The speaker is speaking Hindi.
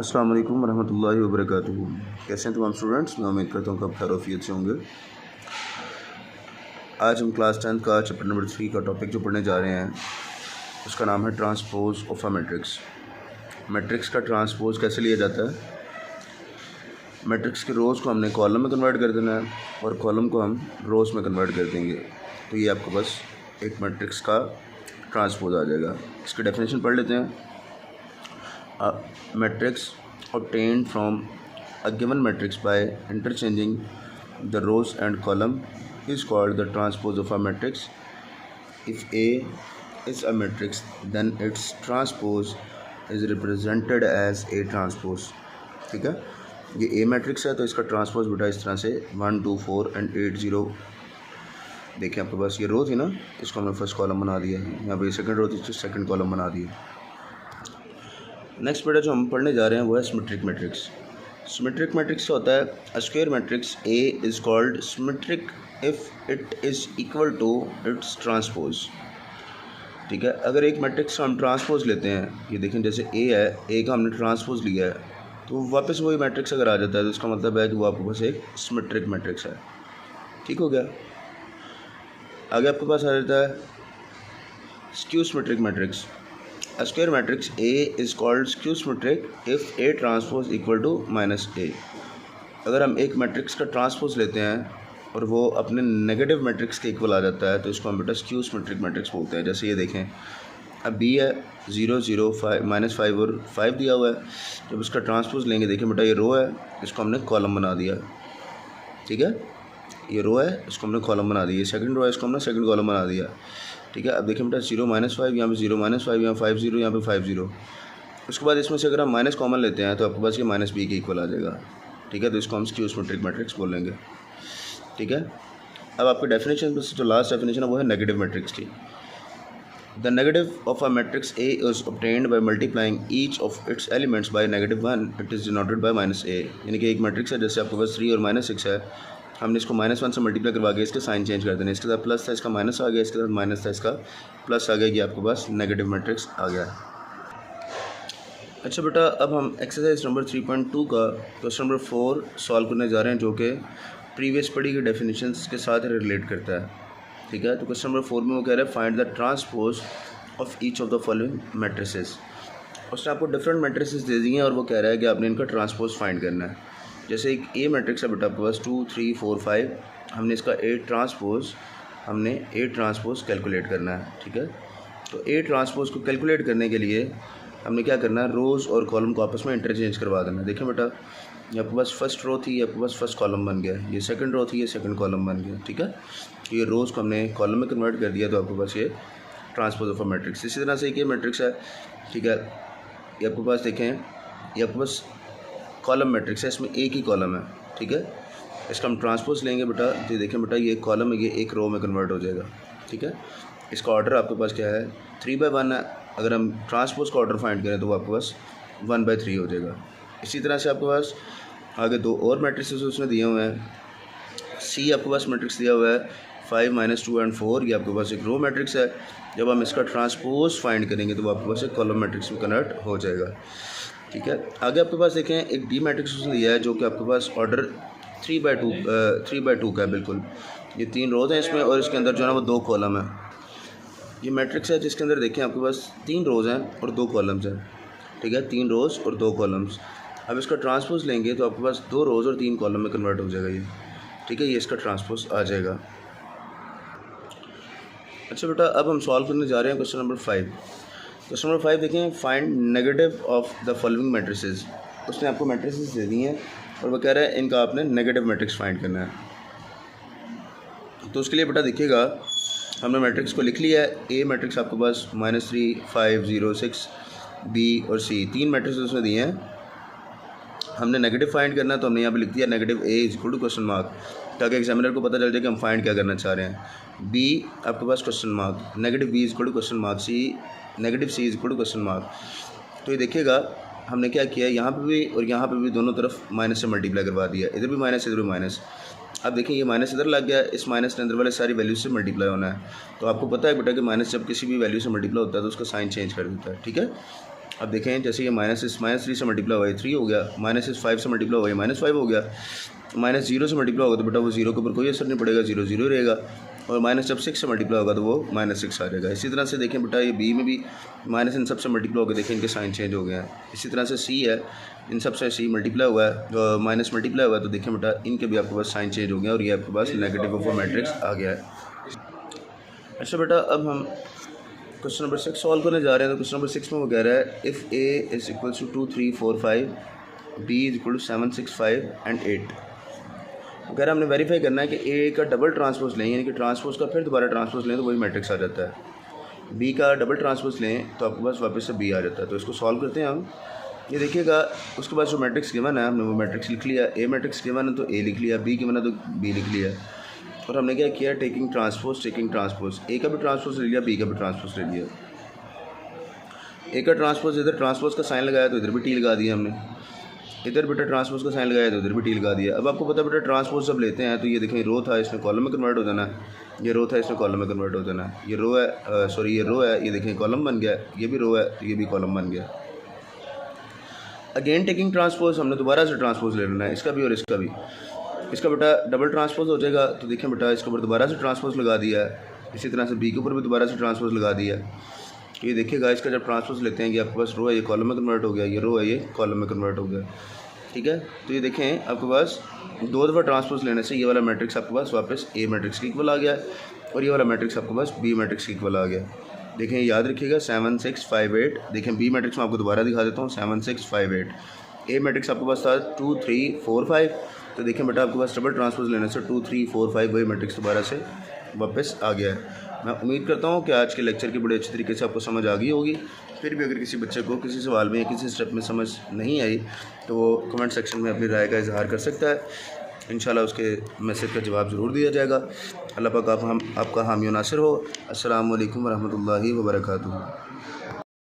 अस्सलाम वालेकुम रहमतुल्लाहि व बरकातुहू। कैसे हैं तमाम स्टूडेंट्स? मैं उम्मीद करता हूँ कि आप खैरियत से होंगे। आज हम क्लास 10 का चैप्टर नंबर 3 का टॉपिक जो पढ़ने जा रहे हैं उसका नाम है transpose of a matrix. Matrix का ट्रांसपोज कैसे लिया जाता है? मैट्रिक्स के रोज़ को हमने कॉलम में कन्वर्ट कर देना है और कॉलम को हम रोज़ में कन्वर्ट कर देंगे, तो ये आपको बस एक मैट्रिक्स का ट्रांसपोज आ जाएगा। इसकी डेफिनेशन पढ़ लेते हैं। Matrix obtained from a given matrix by interchanging the rows and column is called the transpose of a matrix. If A is a matrix, then its transpose is represented as A transpose. ठीक है, ये A मैट्रिक्स है तो इसका ट्रांसपोज बेटा इस तरह से 1 2 4 एंड 8 0। देखिए आपके पास ये रो थी ना, इसको हमने फर्स्ट कॉलम बना दिया है। यहाँ पे सेकंड रो थी तो सेकंड कॉलम बना दिया। नेक्स्ट बेटा जो हम पढ़ने जा रहे हैं वो है सिमेट्रिक मैट्रिक्स। सिमेट्रिक मैट्रिक्स होता है a square matrix A is called symmetric if it is equal to its transpose. ठीक है, अगर एक मैट्रिक्स का हम ट्रांसपोज लेते हैं, ये देखें जैसे ए है, ए का हमने ट्रांसपोज लिया है तो वापस वही मैट्रिक्स अगर आ जाता है तो इसका मतलब है कि वो आपके पास एक सिमेट्रिक मैट्रिक्स है। ठीक हो गया। आगे आपके पास आ जाता है skew symmetric matrix. A square matrix A is called skew symmetric if A transpose equal to minus A। अगर हम एक मैट्रिक्स का ट्रांसपोज लेते हैं और वो अपने नेगेटिव मैट्रिक्स के इक्वल आ जाता है तो इसको हम बेटा स्क्यू सिमेट्रिक मैट्रिक्स बोलते हैं। जैसे ये देखें, अब B है 0 0 5 -5 और 5 दिया हुआ है। जब इसका ट्रांसपोज लेंगे, देखें बेटा ये रो है, इसको हमने कॉलम बना दिया। ठीक है, ये रो है, इसको हमने कॉलम बना दिया। सेकंड रो है, इसको हमने सेकंड कॉलम बना दिया। ठीक है, अब देखिए बेटा 0 -5, यहाँ पे 0 -5, यहाँ 5 0, यहाँ पे 5 0। उसके बाद इसमें से अगर हम माइनस कॉमन लेते हैं तो आपके पास ये -b के इक्वल आ जाएगा। ठीक है, तो इसको हम स्क्यू सिमेट्रिक मैट्रिक्स बोलेंगे। ठीक है, अब आपकी डेफिनेशन में से जो लास्ट डेफिनेशन है वो है नेगेटिव मैट्रिक्स की। The negative of a matrix A is obtained by multiplying each of its elements bye -1, it is denoted by -a। यानी कि एक मैट्रिक्स है, जैसे आपके पास 3 और -6 है, हमने इसको -1 से मल्टीप्लाई करवा के इसके साइन चेंज कर देना। इसके साथ प्लस था, इसका माइनस आ गया, इसके साथ माइनस था, इसका प्लस आ गया। ये आपके पास नेगेटिव मैट्रिक्स आ गया। अच्छा बेटा, अब हम एक्सरसाइज नंबर 3.2 का क्वेश्चन नंबर 4 सॉल्व करने जा रहे हैं, जो कि प्रीवियस पढ़ी की डेफिनेशंस के साथ रिलेट करता है। ठीक है, तो क्वेश्चन नंबर 4 में वो कह रहा है find the transpose of each of the following matrices. उसने आपको डिफरेंट मैट्रिसेस दे दिए हैं और वो कह रहा है कि आपने इनका ट्रांसपोज फाइंड करना है। जैसे एक ए मैट्रिक्स है बेटा आपके पास 2 3 4 5, हमने इसका ए ट्रांसपोज कैलकुलेट करना है। ठीक है, तो ए ट्रांसपोज को कैलकुलेट करने के लिए हमने क्या करना है, रोज़ और कॉलम को आपस में इंटरचेंज करवा देना है। देखें बेटा, ये आपके पास फर्स्ट रो थी, ये आपके पास फर्स्ट कॉलम बन गया, ये सेकंड रो थी, ये सेकंड कॉलम बन गया। ठीक है, तो ये रोज़ को हमने कॉलम में कन्वर्ट कर दिया तो आपके पास ये ट्रांसपोज ऑफ अ मैट्रिक्स। इसी तरह से एक ये मैट्रिक्स है। ठीक है, ये आपके पास देखें, ये आपके पास कॉलम मैट्रिक्स है, इसमें एक ही कॉलम है। ठीक है, इसका हम ट्रांसपोज लेंगे बेटा, तो देखें बेटा ये कॉलम है, ये एक रो में कन्वर्ट हो जाएगा। ठीक है, इसका ऑर्डर आपके पास क्या है, 3/1 है। अगर हम ट्रांसपोज का ऑर्डर फाइंड करें तो वो आपके पास 1/3 हो जाएगा। इसी तरह से आपके पास आगे दो और मैट्रिक्स उसने दिए हुए हैं। सी आपके पास मैट्रिक्स दिया हुआ है 5 -2 एंड 4, ये आपके पास एक रो मैट्रिक्स है। जब हम इसका ट्रांसपोज फाइंड करेंगे तो वो आपके पास एक कॉलम मैट्रिक्स में कन्वर्ट हो जाएगा। ठीक है, आगे आपके पास देखें एक डी मैट्रिक्स उसने दिया है जो कि आपके पास ऑर्डर 3/2 का है। बिल्कुल, ये 3 रोज़ हैं इसमें और इसके अंदर जो है ना वो 2 कॉलम है। ये मैट्रिक्स है जिसके अंदर देखें आपके पास 3 रोज़ हैं और 2 कॉलम्स हैं। ठीक है, 3 रोज़ और 2 कॉलम्स। अब इसका ट्रांसपोज लेंगे तो आपके पास 2 रोज़ और 3 कॉलम में कन्वर्ट हो जाएगा ये। ठीक है, ये इसका ट्रांसपोज आ जाएगा। अच्छा बेटा, अब हम सॉल्व करने जा रहे हैं क्वेश्चन नंबर 5। क्वेश्चन नंबर 5 देखें, find negative of the following matrices. उसने आपको मैट्रिसेस दे दी हैं और वो कह रहा है इनका आपने नेगेटिव मैट्रिक्स फाइंड करना है। तो उसके लिए बेटा देखिएगा, हमने मैट्रिक्स को लिख लिया है। ए मैट्रिक्स आपके पास -3 5 0 6, बी और सी, 3 मैट्रिक्स उसने दिए हैं। हमने नेगेटिव फाइंड करना है तो हमने यहाँ पे लिख दिया negative A is equal to question mark, ताकि एग्जामिनर को पता चल जाए कि हम फाइंड क्या करना चाह रहे हैं। बी आपके पास question mark, negative B is equal to question mark, C negative C is equal to question mark. तो ये देखिएगा हमने क्या किया है, यहाँ पे भी और यहाँ पे भी दोनों तरफ माइनस से मल्टीप्लाई करवा दिया, इधर भी माइनस इधर भी माइनस। अब देखिए ये माइनस इधर लग गया, इस माइनस के अंदर वाले सारी वैल्यूज से मल्टीप्लाई होना है। तो आपको पता है बेटा कि माइनस जब किसी भी वैल्यू से मल्टीप्लाई होता है तो उसका साइन चेंज कर देता है। ठीक है, अब देखें जैसे ये -3 से मल्टीप्लाई हुआ 3 हो गया, -5 से मल्टीप्लाई हुआ -5 हो गया, -0 से मल्टीप्लाई होगा तो बेटा वो 0 के ऊपर कोई असर नहीं पड़ेगा, 0 0 रहेगा, और जब 6 से मल्टीप्लाई होगा तो वो -6 आ जाएगा। इसी तरह से देखें बेटा ये बी में भी माइनस इन सब से मल्टीप्लाई होकर देखें इनके साइन चेंज हो गए हैं। इसी तरह से सी है, इन सब से सी मल्टीप्लाई हुआ है, माइनस मल्टीप्लाई हुआ है, तो देखें बेटा इनके भी आपके पास साइन चेंज हो गया और ये आपके पास नेगेटिव ऑफ अ मैट्रिक्स आ गया है। अच्छा बेटा अब हम क्वेश्चन नंबर 6 सॉल्व करने जा रहे हैं। तो क्वेश्चन नंबर 6 में वो कह रहा है if A is equals to 2 3 4 5, B is equal to 7 6 5 and 8। वो कह रहा है हमने वेरीफाई करना है कि ए का डबल ट्रांसपोज लें, यानी कि ट्रांसपोज का फिर दोबारा ट्रांसपोज लें तो वही मैट्रिक्स आ जाता है। बी का डबल ट्रांसपोज लें तो आपके पास वापस से बी आ जाता है। तो इसको सॉल्व करते हैं हम। ये देखिएगा उसके बाद जो मैट्रिक्स गिवन है हमने वो मैट्रिक्स लिख लिया। ए मैट्रिक्स गिवन है तो ए लिख लिया, बी गिवन है तो बी लिख लिया, और हमने क्या किया टेकिंग ट्रांसपोज ए का भी ट्रांसपोज ले लिया, बी का भी ट्रांसपोज ले लिया। ए का ट्रांसपोज इधर ट्रांसपोज का साइन लगाया तो इधर भी टी लगा दिया हमने, इधर बेटा ट्रांसपोज का साइन लगाया तो इधर भी टी लगा दिया। अब आपको पता बेटा ट्रांसपोज जब लेते हैं तो ये देखें रो था इसमें कॉलम में कन्वर्ट हो जाना है, ये रो था इसमें कॉलम में कन्वर्ट हो जाना है, ये रो है सॉरी ये रो है, ये देखें कॉलम बन गया, ये भी रो है तो ये भी कॉलम बन गया। अगेन टेकिंग ट्रांसपोज हमने दोबारा से ट्रांसपोज ले लेना है, इसका भी और इसका भी। इसका बेटा डबल ट्रांसपोज हो जाएगा तो देखें बेटा इसके ऊपर दोबारा से ट्रांसपोज लगा दिया है, इसी तरह से बी के ऊपर भी दोबारा से ट्रांसपोज लगा दिया है। ये देखिएगा इसका जब ट्रांसपोज लेते हैं कि आपके पास रो है ये कॉलम में कन्वर्ट हो गया, ये रो है ये कॉलम में कन्वर्ट हो गया, ठीक है। तो ये देखें आपके पास 2 दफ़ा ट्रांसपोज लेने से ये वाला मैट्रिक्स आपके पास वापस ए मैट्रिक्स के इक्वल आ गया और ये वाला मैट्रिक्स आपके पास बी मैट्रिक्स के इक्वल आ गया। देखें याद रखिएगा 7 6 5 8। देखें बी मैट्रिक्स में आपको दोबारा दिखा देता हूँ 7 6 5 8। ए मैट्रिक्स आपके पास था 2 3 4 5। तो देखें बेटा आपके पास डबल ट्रांसपोज लेने से 2 3 4 5 वही मैट्रिक्स दोबारा से वापस आ गया है। मैं उम्मीद करता हूँ कि आज के लेक्चर की बड़े अच्छे तरीके से आपको समझ आ गई होगी। फिर भी अगर किसी बच्चे को किसी सवाल में या किसी स्टेप में समझ नहीं आई तो वो कमेंट सेक्शन में अपनी राय का इजहार कर सकता है। इंशाल्लाह उसके मैसेज का जवाब ज़रूर दिया जाएगा। अल्लाह पाक आपका हामी व नासिर हो। अस्सलामु अलैकुम व रहमतुल्लाहि व बरकातुहू।